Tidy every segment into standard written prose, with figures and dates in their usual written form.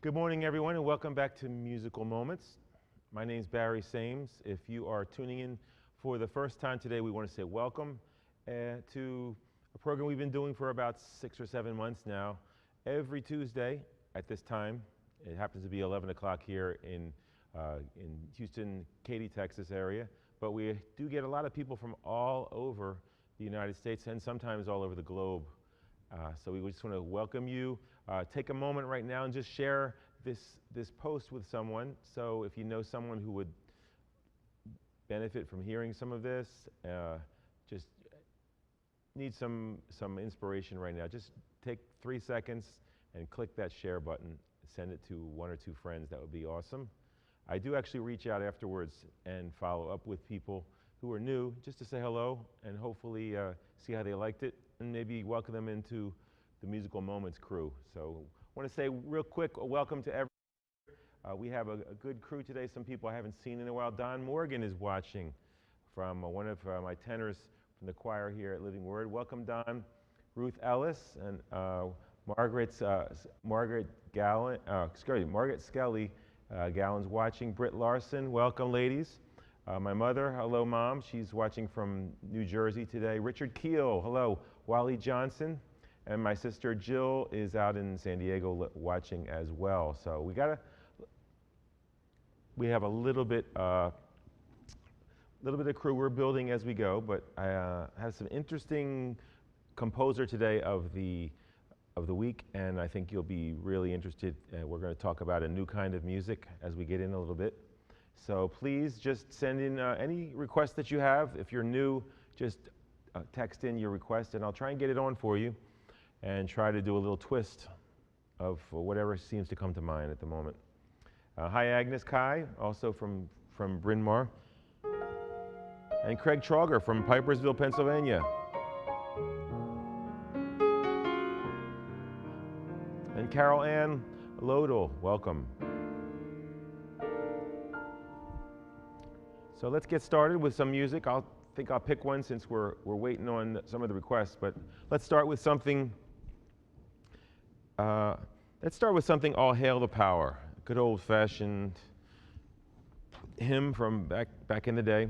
Good morning, everyone, and welcome back to Musical Moments. My name is Barry Sames. If you are tuning in for the first time today, we want to say welcome to a program we've been doing for about 6 or 7 months now. Every Tuesday at this time, it happens to be 11 o'clock here in Houston, Katy, Texas area, but we do get a lot of people from all over the United States and sometimes all over the globe. So we just want to welcome you. Take a moment right now and just share this post with someone. So if you know someone who would benefit from hearing some of this, just need some inspiration right now, just take 3 seconds and click that share button. Send it to 1 or 2 friends. That would be awesome. I do actually reach out afterwards and follow up with people who are new just to say hello and hopefully see how they liked it and maybe welcome them into the Musical Moments crew. So I want to say real quick, welcome to everyone. We have a good crew today, some people I haven't seen in a while. Don Morgan is watching from one of my tenors from the choir here at Living Word. Welcome, Don. Ruth Ellis and Margaret Skelly Gallen's watching. Britt Larson, welcome, ladies. My mother, hello, Mom. She's watching from New Jersey today. Richard Keel, hello. Wally Johnson. And my sister Jill is out in San Diego watching as well. So we have a little bit of crew we're building as we go, but I have some interesting composer today of the week, and I think you'll be really interested. We're going to talk about a new kind of music as we get in a little bit. So please just send in any requests that you have. If you're new, just text in your request, and I'll try and get it on for you and try to do a little twist of whatever seems to come to mind at the moment. Hi, Agnes Kai, also from Bryn Mawr. And Craig Trauger from Pipersville, Pennsylvania. And Carol Ann Lodel, welcome. So let's get started with some music. I think I'll pick one since we're waiting on some of the requests, but let's start with something. All Hail the Power, good old-fashioned hymn from back in the day.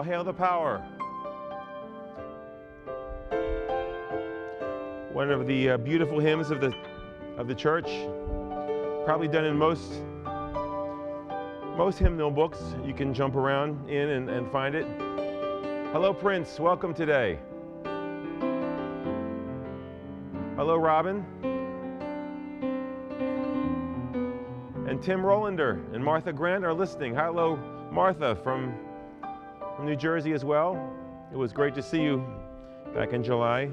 All hail the power. One of the beautiful hymns of the church, probably done in most hymnal books. You can jump around in and find it. Hello, Prince. Welcome today. Hello, Robin. And Tim Rolander and Martha Grant are listening. Hello, Martha from New Jersey as well. It was great to see you back in July.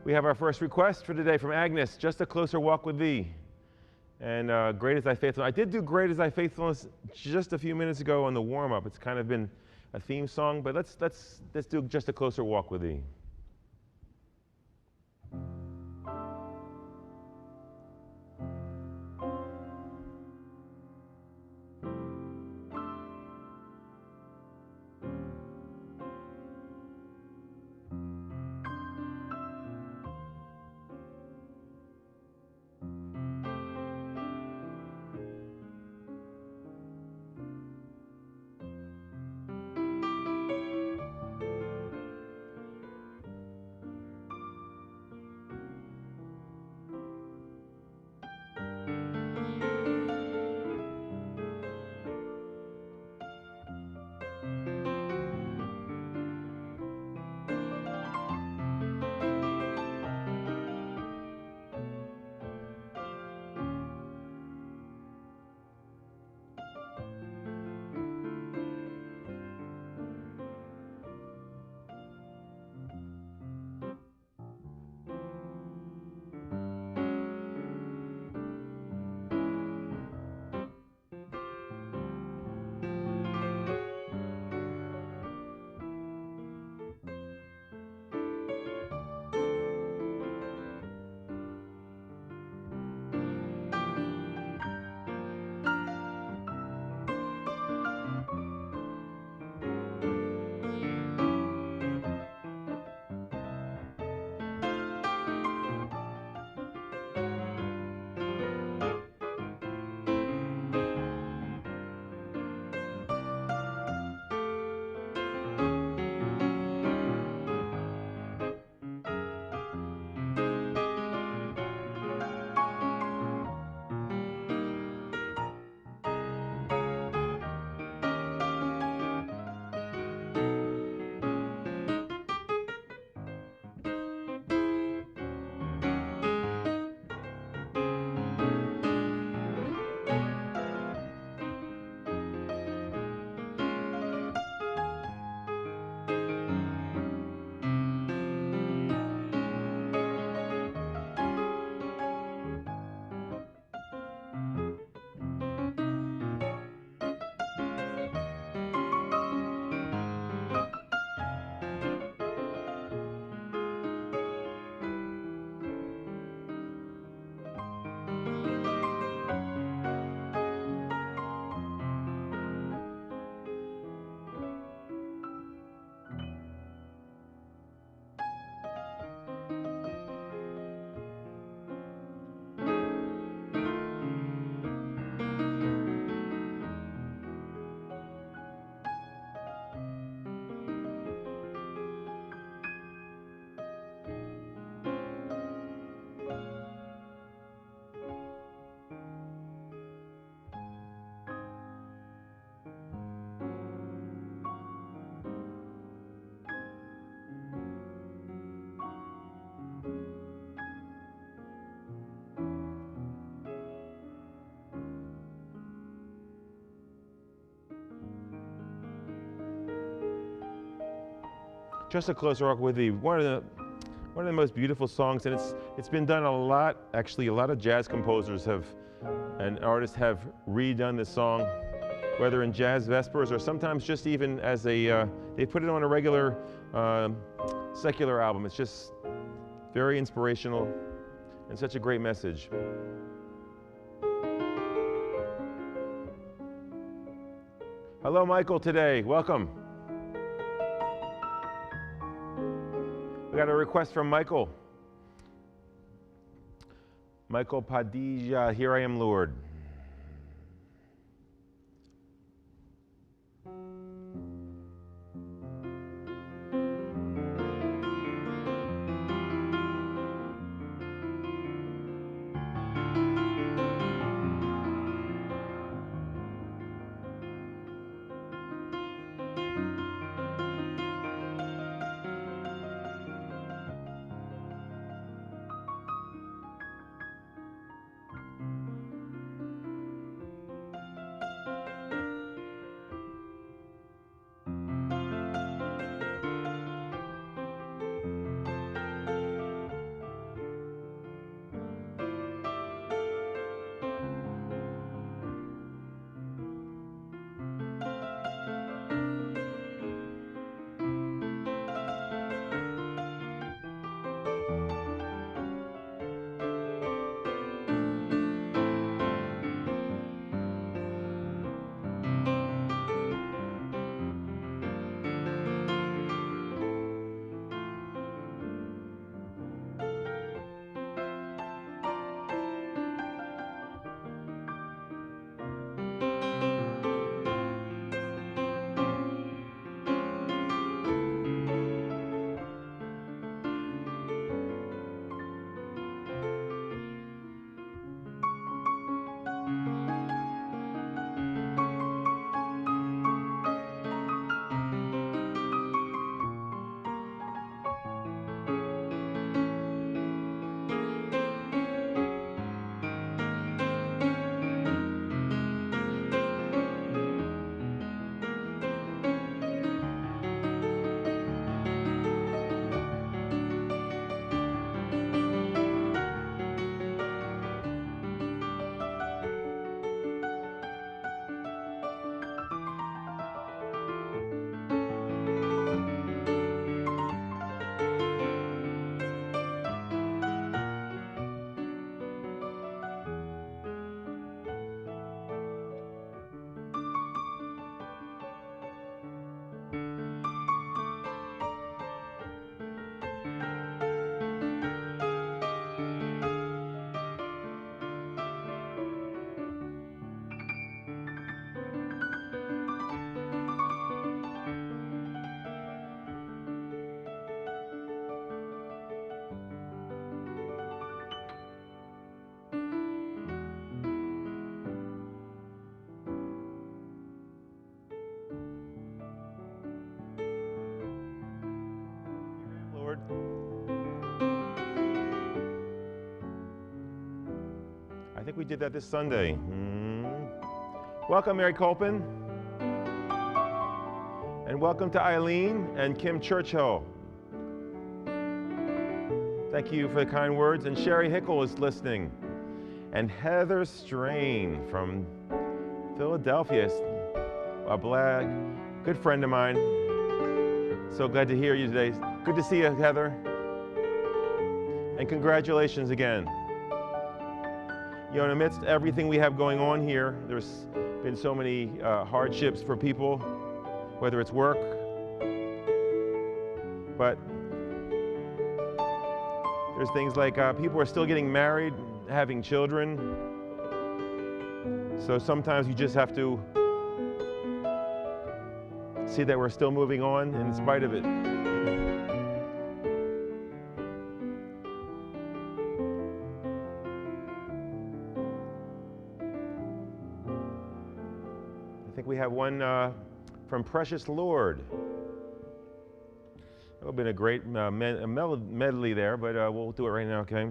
We have our first request for today from Agnes, Just a Closer Walk with Thee. And Great is Thy Faithfulness. I did do Great is Thy Faithfulness just a few minutes ago on the warm-up. It's kind of been a theme song, but let's do Just a Closer Walk with Thee. Just a Closer Walk with Thee, one of the most beautiful songs, and it's been done a lot. Actually, a lot of jazz composers and artists have redone this song, whether in jazz vespers or sometimes just even as they put it on a regular secular album. It's just very inspirational and such a great message. Hello, Michael, today. Welcome. We got a request from Michael. Michael Padilla, Here I Am, Lord. we did that this Sunday. Welcome, Mary Colpin. And welcome to Eileen and Kim Churchill. Thank you for the kind words. And Sherry Hickle is listening. And Heather Strain from Philadelphia, a black, good friend of mine. So glad to hear you today. Good to see you, Heather. And congratulations again. You know, amidst everything we have going on here, there's been so many hardships for people, whether it's work, but there's things like people are still getting married, having children. So sometimes you just have to see that we're still moving on in spite of it. I think we have one from Precious Lord. That would have been a great medley there, but we'll do it right now, okay?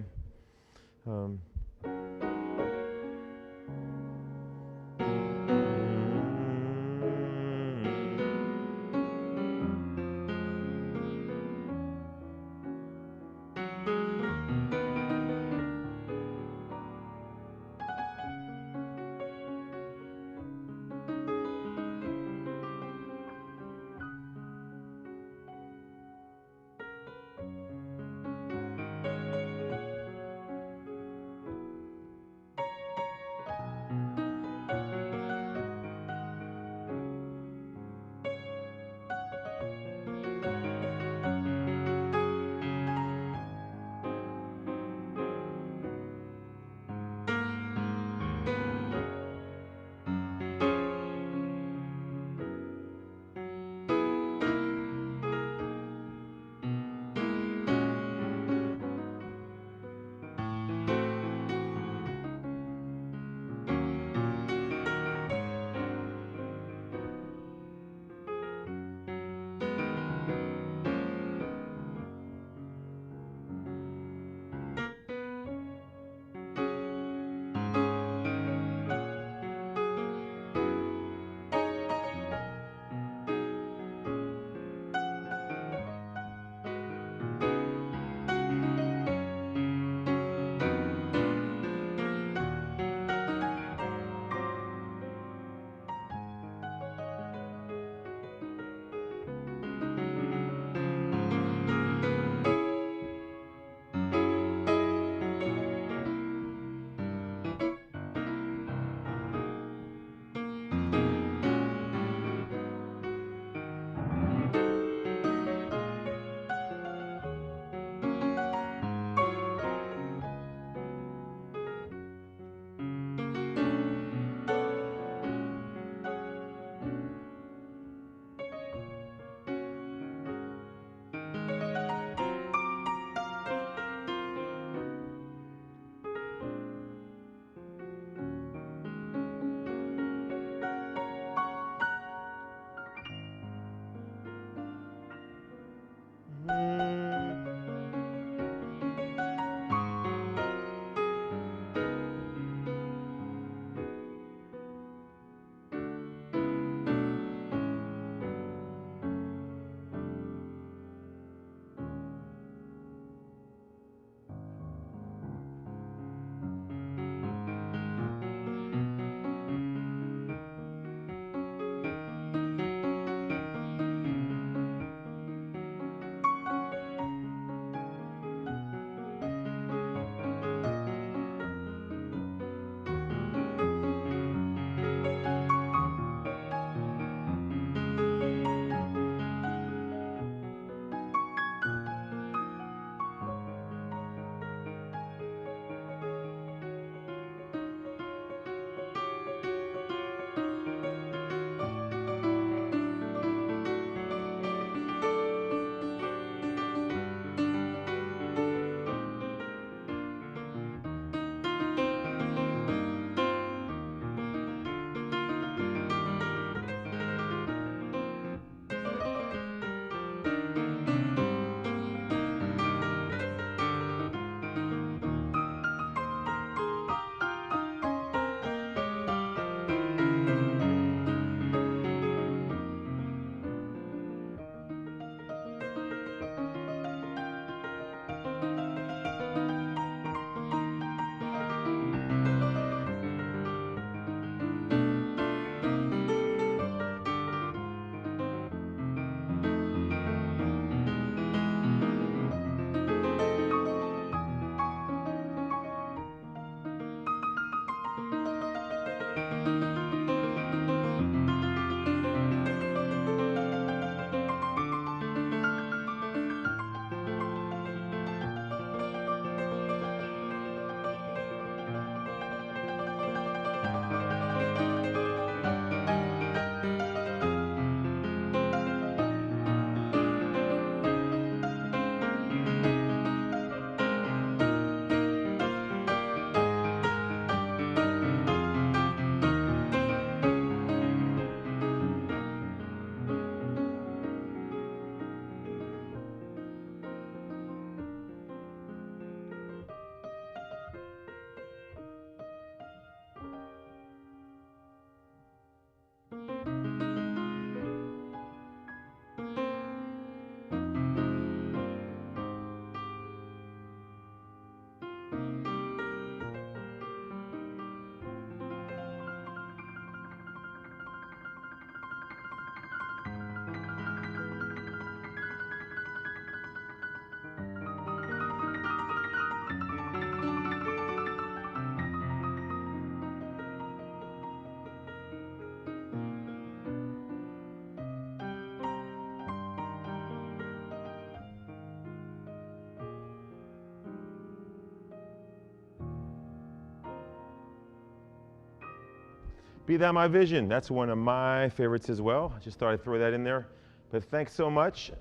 Be Thou My Vision. That's one of my favorites as well. I just thought I'd throw that in there. But thanks so much.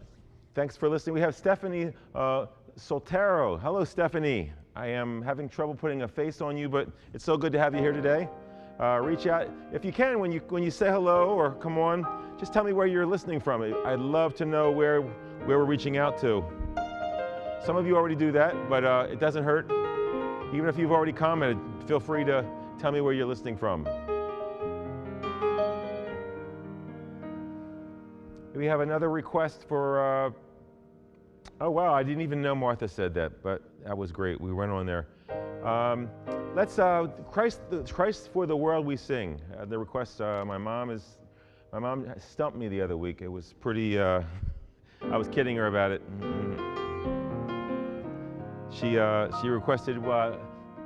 Thanks for listening. We have Stephanie Soltero. Hello, Stephanie. I am having trouble putting a face on you, but it's so good to have you here today. Reach out if you can when you say hello or come on. Just tell me where you're listening from. I'd love to know where we're reaching out to. Some of you already do that, but it doesn't hurt. Even if you've already commented, feel free to tell me where you're listening from. We have another request for, oh wow, I didn't even know Martha said that, but that was great. We went on there. Let's, Christ for the World We Sing. The request, my mom stumped me the other week. It was pretty, I was kidding her about it. She requested,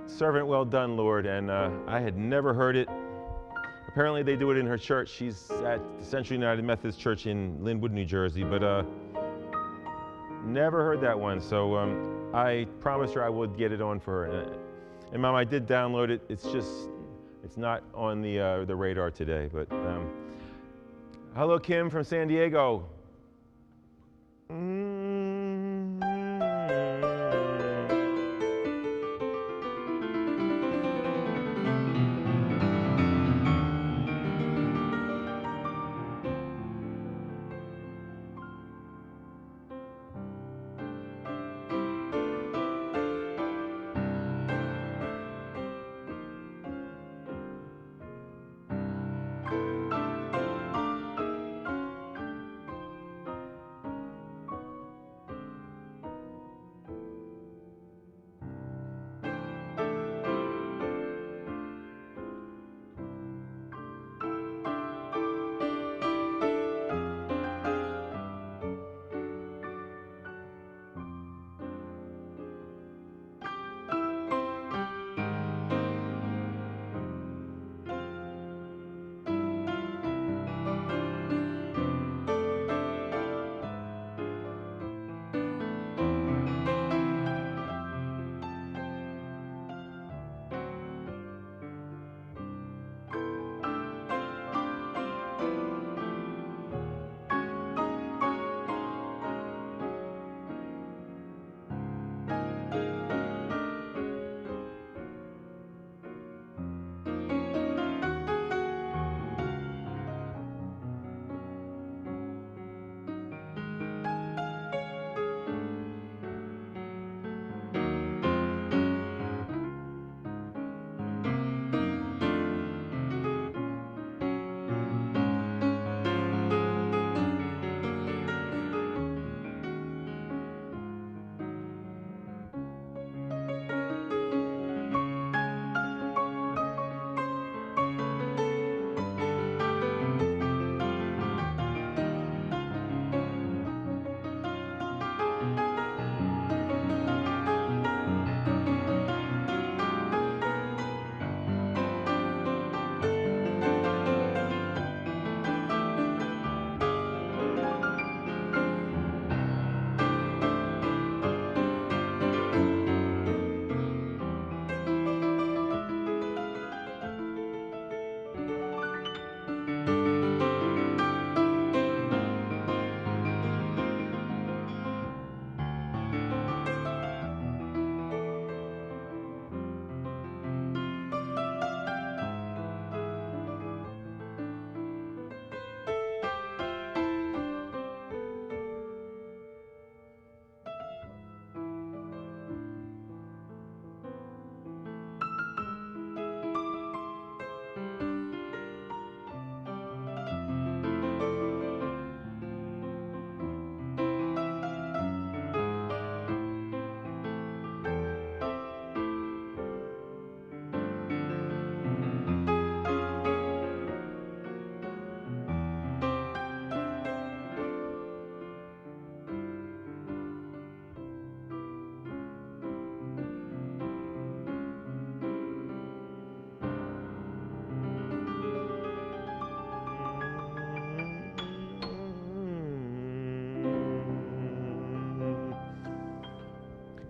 Servant Well Done, Lord, and I had never heard it. Apparently they do it in her church. She's at the Central United Methodist Church in Linwood, New Jersey, but never heard that one. So I promised her I would get it on for her. And Mom, I did download it. It's not on the radar today. But hello, Kim from San Diego.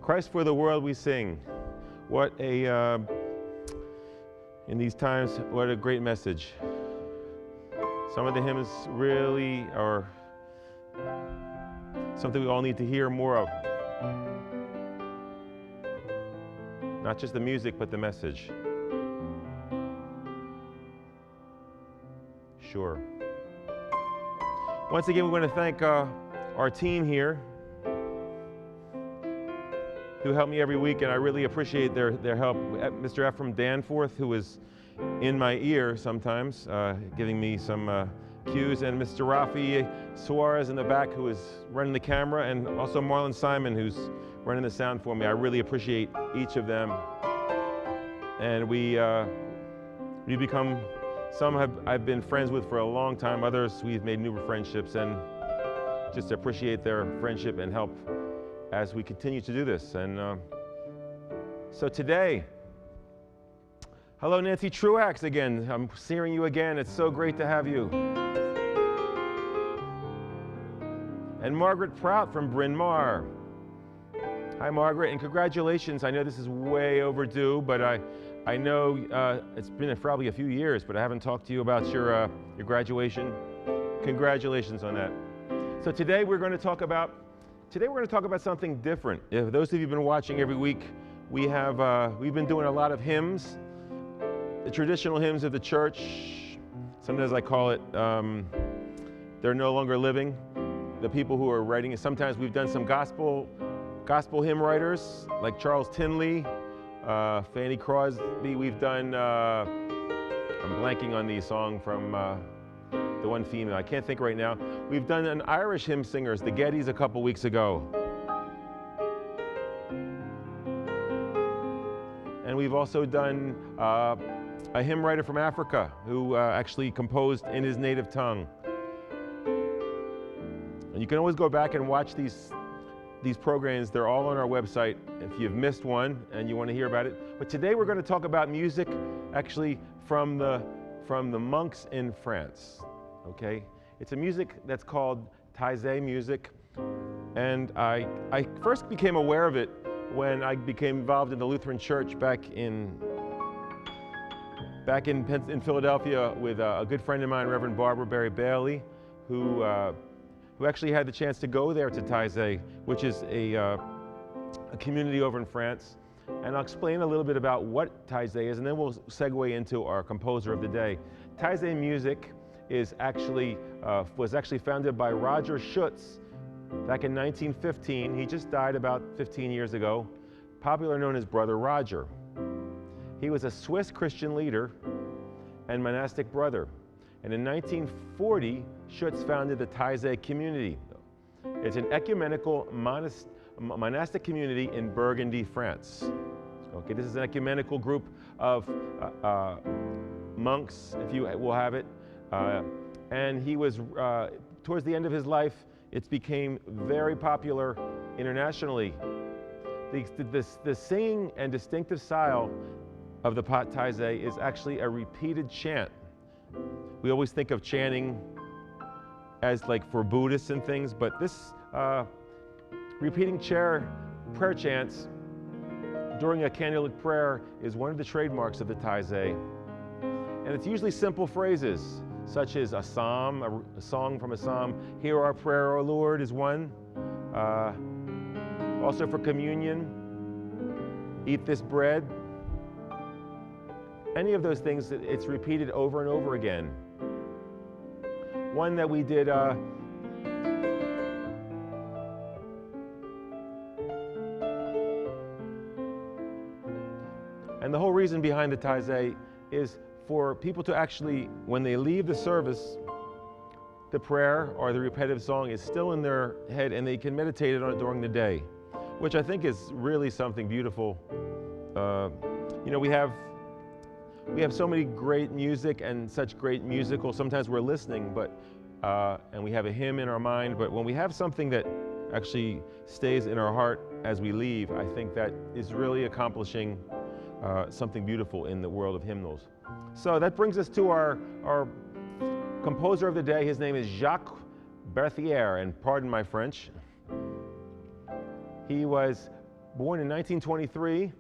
Christ for the World We Sing. What a In these times, what a great message. Some of the hymns really are something we all need to hear more of. Not just the music, but the message. Sure. Once again, we want to thank our team here who help me every week, and I really appreciate their help. Mr. Ephraim Danforth, who is in my ear sometimes, giving me some cues, and Mr. Rafi Suarez in the back, who is running the camera, and also Marlon Simon, who's running the sound for me. I really appreciate each of them. And we become, some I've been friends with for a long time, others we've made new friendships, and just appreciate their friendship and help as we continue to do this. And so today, hello Nancy Truax again. I'm seeing you again. It's so great to have you. And Margaret Prout from Bryn Mawr. Hi Margaret, and congratulations. I know this is way overdue, but I know it's been probably a few years, but I haven't talked to you about your graduation. Congratulations on that. So today we're going to talk about something different. If those of you who've been watching every week, we've been doing a lot of hymns, the traditional hymns of the church. Sometimes I call it they're no longer living. The people who are writing it. Sometimes we've done some gospel hymn writers like Charles Tinley, Fanny Crosby. We've done, I'm blanking on the song from the one female, I can't think right now. We've done an Irish hymn singers, the Gettys, a couple weeks ago. And we've also done a hymn writer from Africa who actually composed in his native tongue. And you can always go back and watch these programs. They're all on our website if you've missed one and you want to hear about it. But today we're going to talk about music actually from the monks in France. Okay? It's a music that's called Taizé music. And I first became aware of it when I became involved in the Lutheran Church back in Philadelphia with a good friend of mine, Reverend Barbara Barry Bailey, who actually had the chance to go there to Taizé, which is a community over in France. And I'll explain a little bit about what Taizé is, and then we'll segue into our composer of the day. Taizé music was actually founded by Roger Schutz back in 1915. He just died about 15 years ago, popularly known as Brother Roger. He was a Swiss Christian leader and monastic brother. And in 1940, Schutz founded the Taizé community. It's an ecumenical monastic community in Burgundy, France. Okay, this is an ecumenical group of monks, if you will have it. And he was, towards the end of his life, it became very popular internationally. The singing and distinctive style of the Taizé is actually a repeated chant. We always think of chanting as like for Buddhists and things, but this repeating prayer chants during a candlelit prayer is one of the trademarks of the Taizé. And it's usually simple phrases, such as a psalm, a song from a psalm. Hear our prayer, O Lord, is one. Also for communion, eat this bread. Any of those things, it's repeated over and over again. One that we did, and the whole reason behind the Taizé is for people to actually, when they leave the service, the prayer or the repetitive song is still in their head and they can meditate on it during the day, which I think is really something beautiful. You know, we have so many great music and such great musical, sometimes we're listening, but, and we have a hymn in our mind, but when we have something that actually stays in our heart as we leave, I think that is really accomplishing something beautiful in the world of hymnals. So that brings us to our composer of the day. His name is Jacques Berthier, and pardon my French. He was born in 1923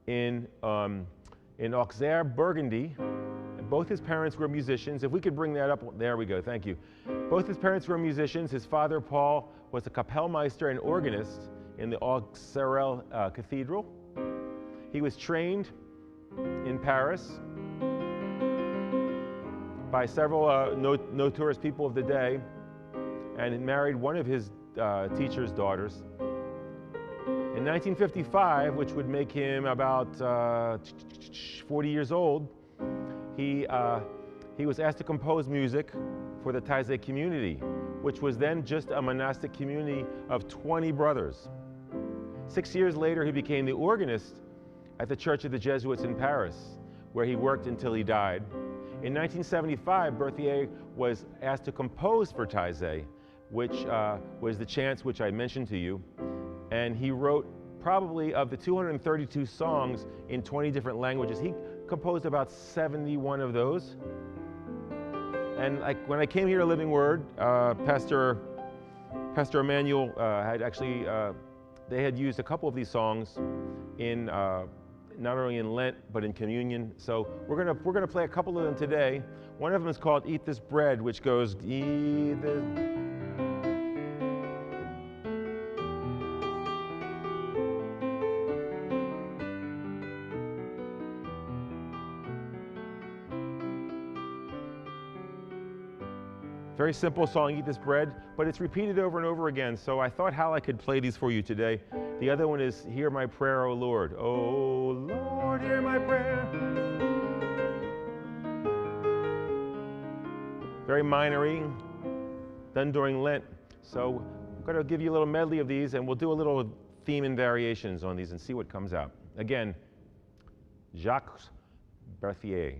in in Auxerre, Burgundy. And both his parents were musicians. If we could bring that up, there we go, thank you. Both his parents were musicians. His father, Paul, was a Kapellmeister and organist in the Auxerre Cathedral. He was trained in Paris by several notorious people of the day, and married one of his teacher's daughters. In 1955, which would make him about 40 years old, he was asked to compose music for the Taizé community, which was then just a monastic community of 20 brothers. 6 years later, he became the organist at the Church of the Jesuits in Paris, where he worked until he died. In 1975, Berthier was asked to compose for Taizé, which was the chants which I mentioned to you. And he wrote probably of the 232 songs in 20 different languages. He composed about 71 of those. And when I came here to Living Word, Pastor Emmanuel had actually, they had used a couple of these songs in not only in Lent, but in communion. So we're gonna play a couple of them today. One of them is called Eat This Bread, which goes, eat this. Very simple song, Eat This Bread, but it's repeated over and over again. So I thought how I could play these for you today. The other one is Hear My Prayer, O Lord. O Lord, hear my prayer. Very minor-y, done during Lent. So I'm going to give you a little medley of these, and we'll do a little theme and variations on these and see what comes out. Again, Jacques Berthier.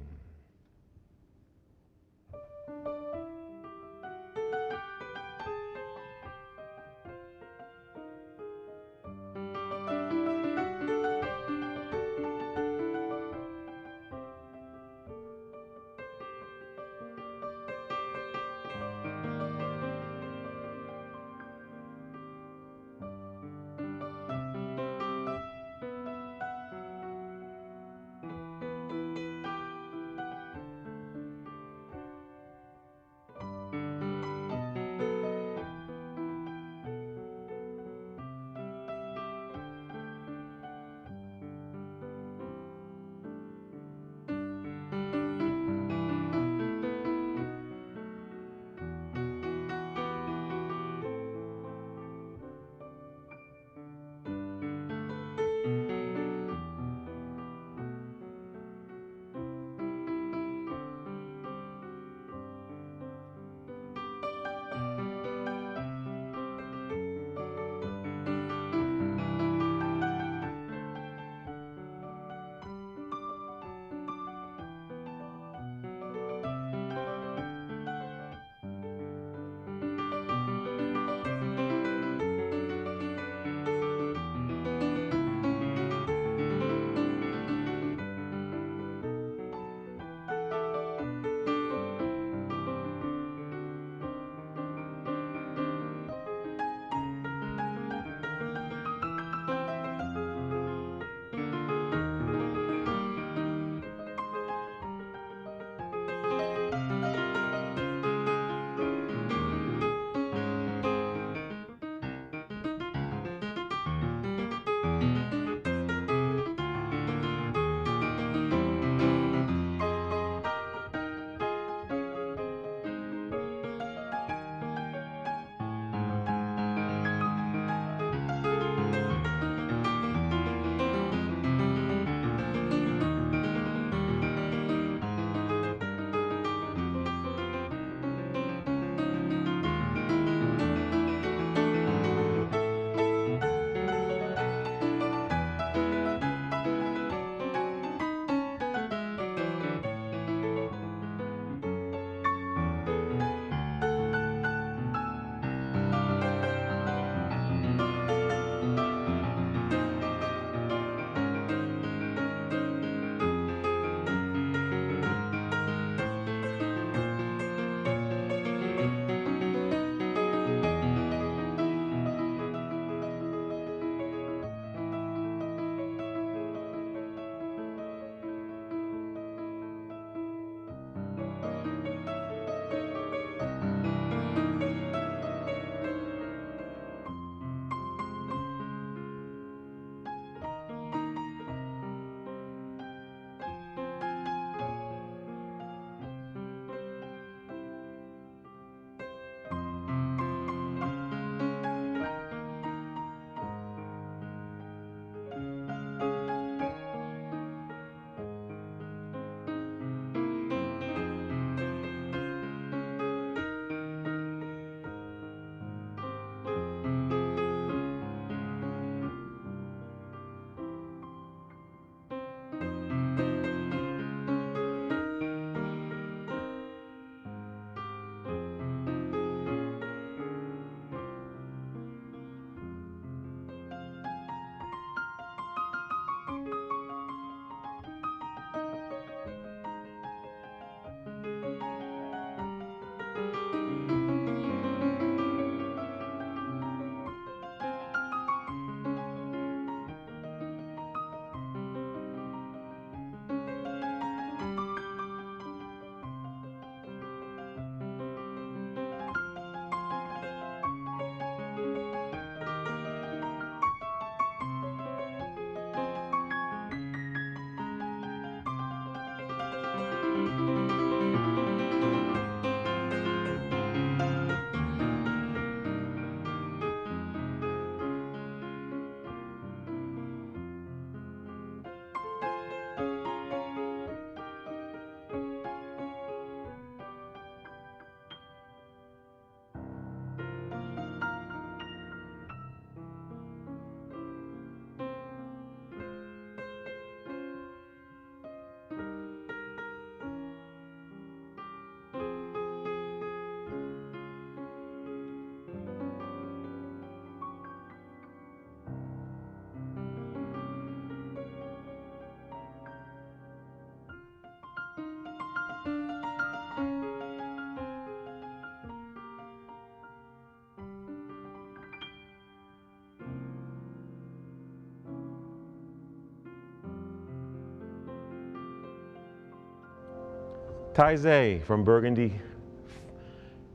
Taizé from Burgundy,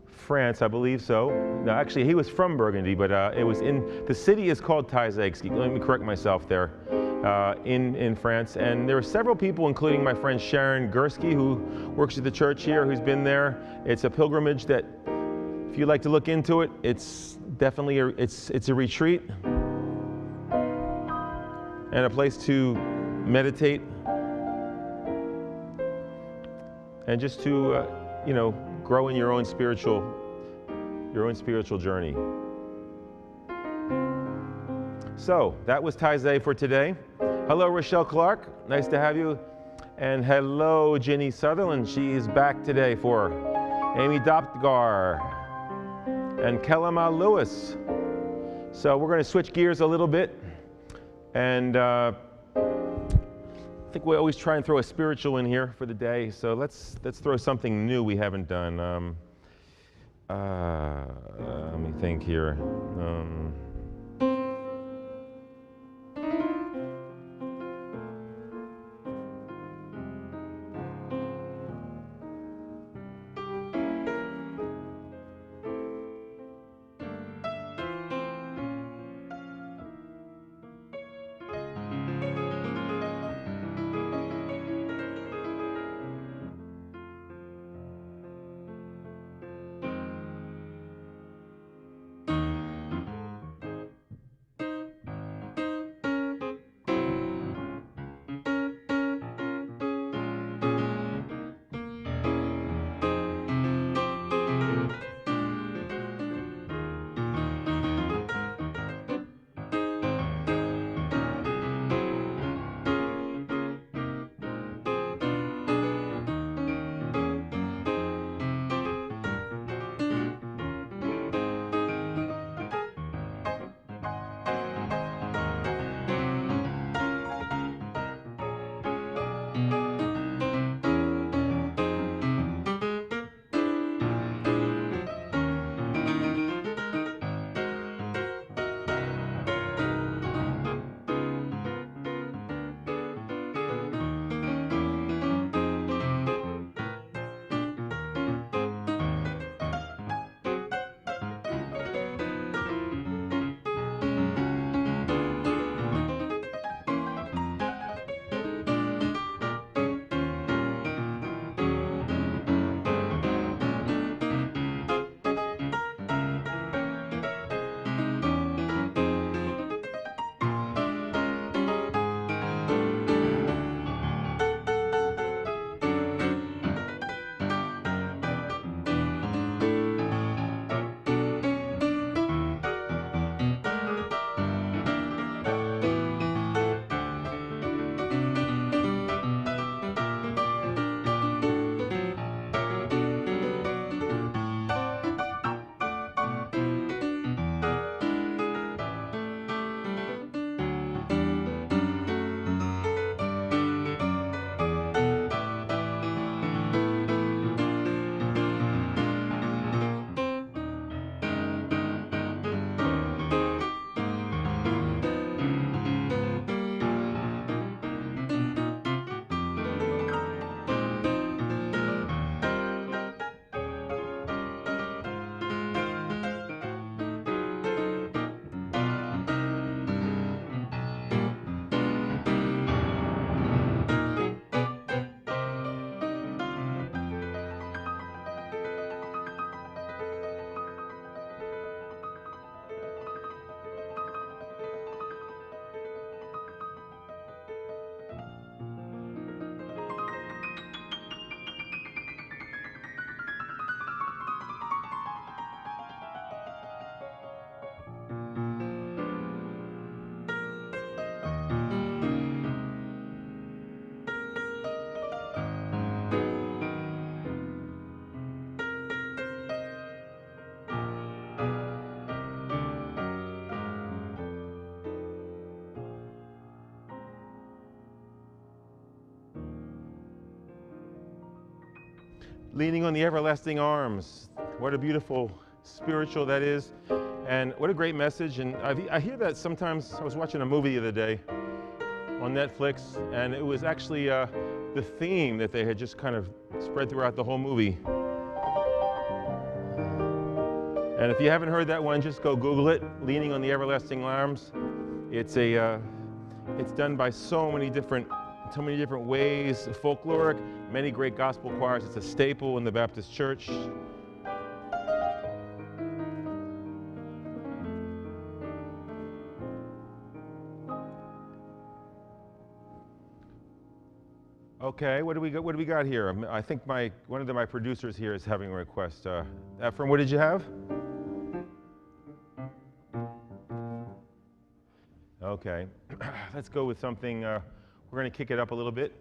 France, I believe so. No, actually, he was from Burgundy, but it was the city is called Taizé. Let me correct myself there. In France, and there are several people, including my friend Sharon Gursky, who works at the church here, who's been there. It's a pilgrimage that, if you'd like to look into it, it's definitely it's a retreat and a place to meditate and just to grow in your own spiritual journey. So that was Taizé for today. Hello, Rochelle Clark. Nice to have you. And hello, Ginny Sutherland. She is back today for Amy Dopgar and Kellama Lewis. So we're going to switch gears a little bit. And I think we always try and throw a spiritual in here for the day. So let's throw something new we haven't done. Let me think here. Leaning on the everlasting arms. What a beautiful spiritual that is. And what a great message. And I hear that sometimes. I was watching a movie the other day on Netflix, and it was actually the theme that they had just kind of spread throughout the whole movie. And if you haven't heard that one, just go Google it, Leaning on the Everlasting Arms. It's done by so many different ways, folkloric, many great gospel choirs. It's a staple in the Baptist church. Okay, what do we got here? I think one of my producers here is having a request. Ephraim, what did you have? Okay, let's go with something. We're going to kick it up a little bit.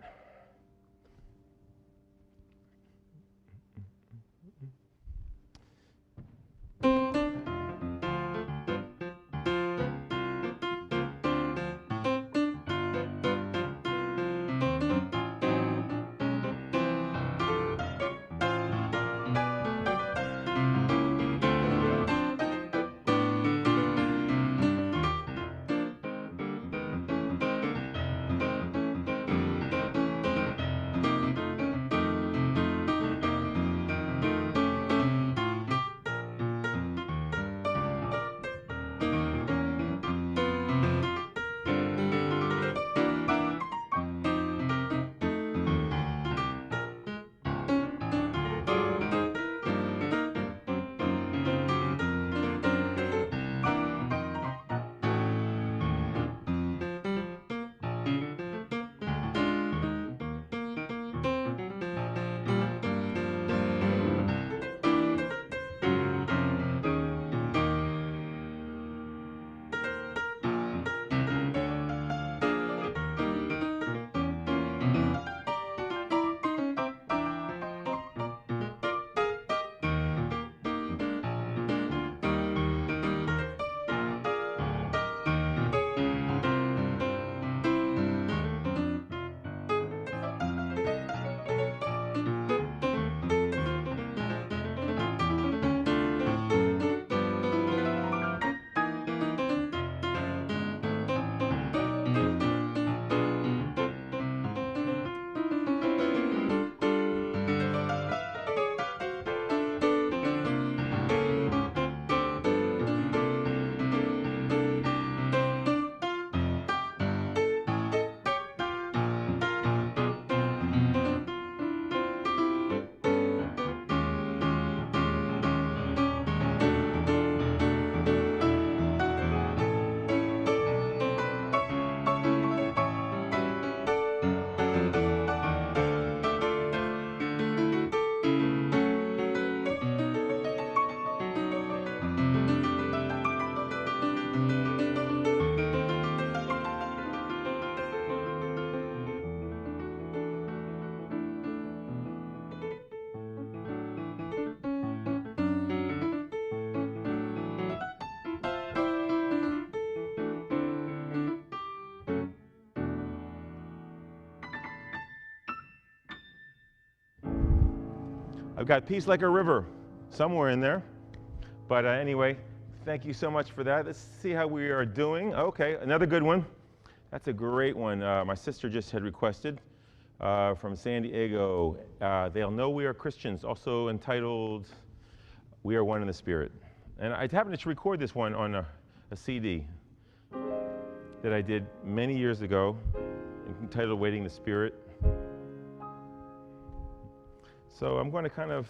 I've got Peace Like a River somewhere in there. But anyway, thank you so much for that. Let's see how we are doing. Okay, another good one. That's a great one. My sister just had requested from San Diego. They'll Know We Are Christians, also entitled We Are One in the Spirit. And I happened to record this one on a CD that I did many years ago, entitled Waiting the Spirit. So I'm going to kind of,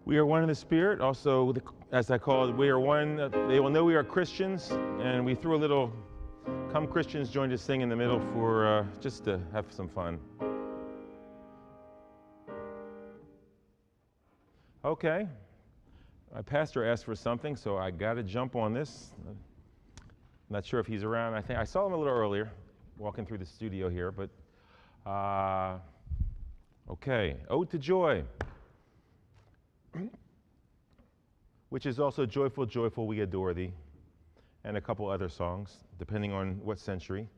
We are one in the Spirit. Also, as I call it, we are one. They will know we are Christians, and we threw a little "Come Christians, join to sing" in the middle for just to have some fun. Okay. My pastor asked for something, so I got to jump on this. I'm not sure if he's around. I think I saw him a little earlier, walking through the studio here. But okay, "Ode to Joy," which is also "Joyful, Joyful, We Adore Thee," and a couple other songs, depending on what century.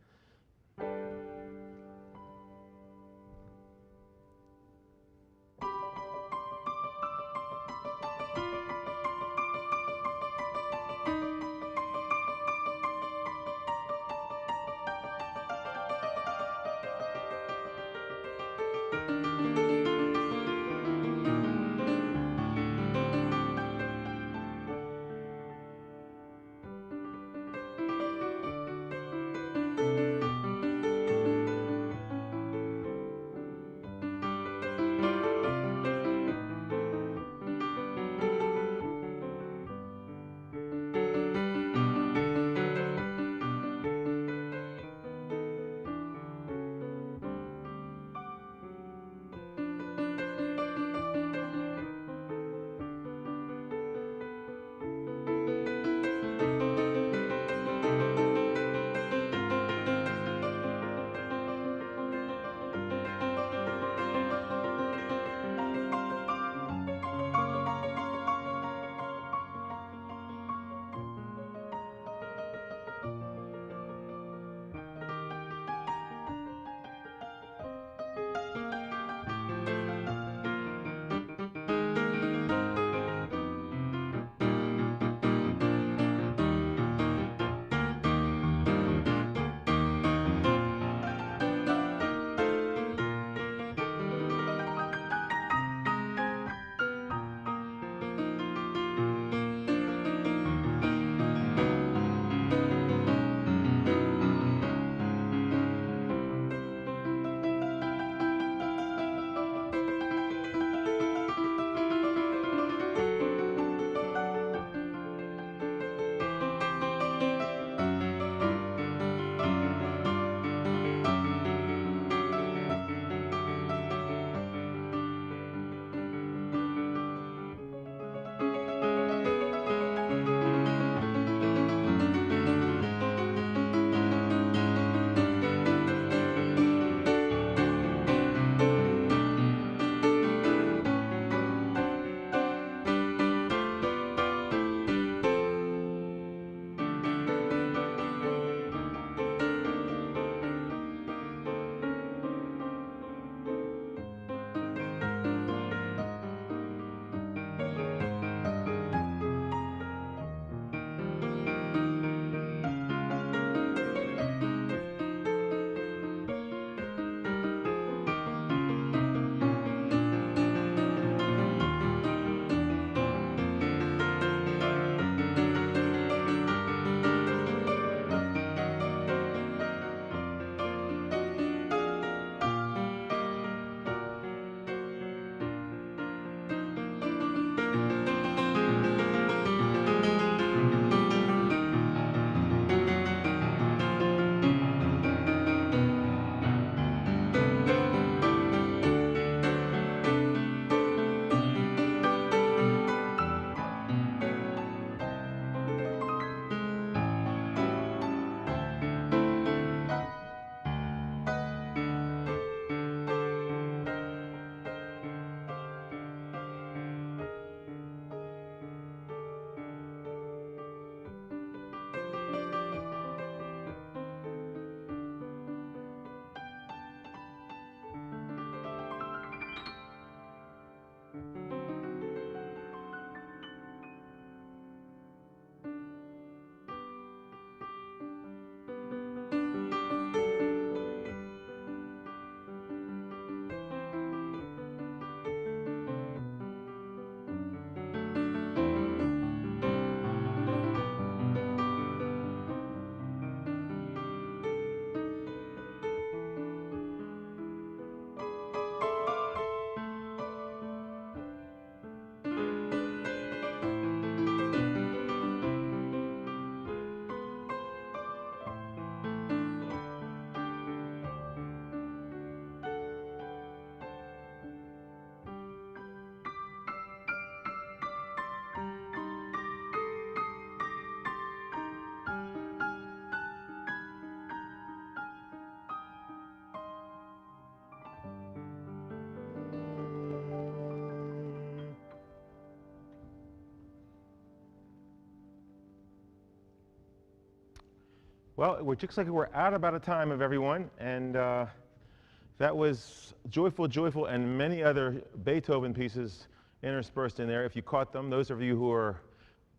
Well, it looks like we're out about a time of everyone, and that was Joyful, Joyful, and many other Beethoven pieces interspersed in there. If you caught them, those of you who are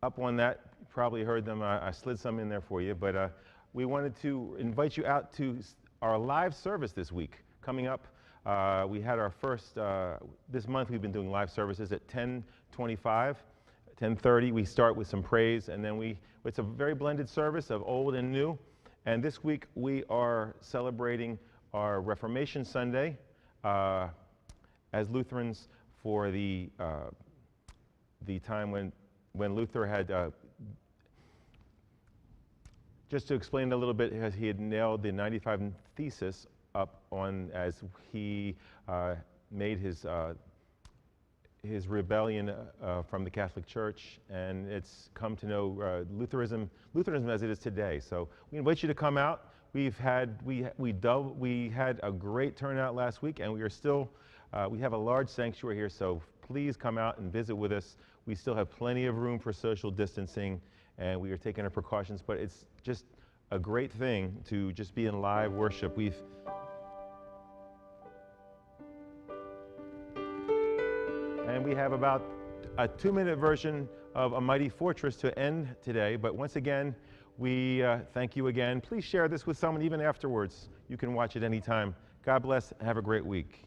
up on that probably heard them. I slid some in there for you, but we wanted to invite you out to our live service this week. Coming up, we had our first, this month we've been doing live services at 10:25. 10:30, we start with some praise, and then it's a very blended service of old and new. And this week we are celebrating our Reformation Sunday as Lutherans for the time when Luther had, just to explain a little bit, as he had nailed the 95 Thesis up on as he made his rebellion from the Catholic Church, and it's come to know Lutheranism as it is today. So we invite you to come out. We had a great turnout last week, and we have a large sanctuary here. So please come out and visit with us. We still have plenty of room for social distancing, and we are taking our precautions. But it's just a great thing to just be in live worship. And we have about a 2-minute version of A Mighty Fortress to end today. But once again, we thank you again. Please share this with someone even afterwards. You can watch it anytime. God bless. Have a great week.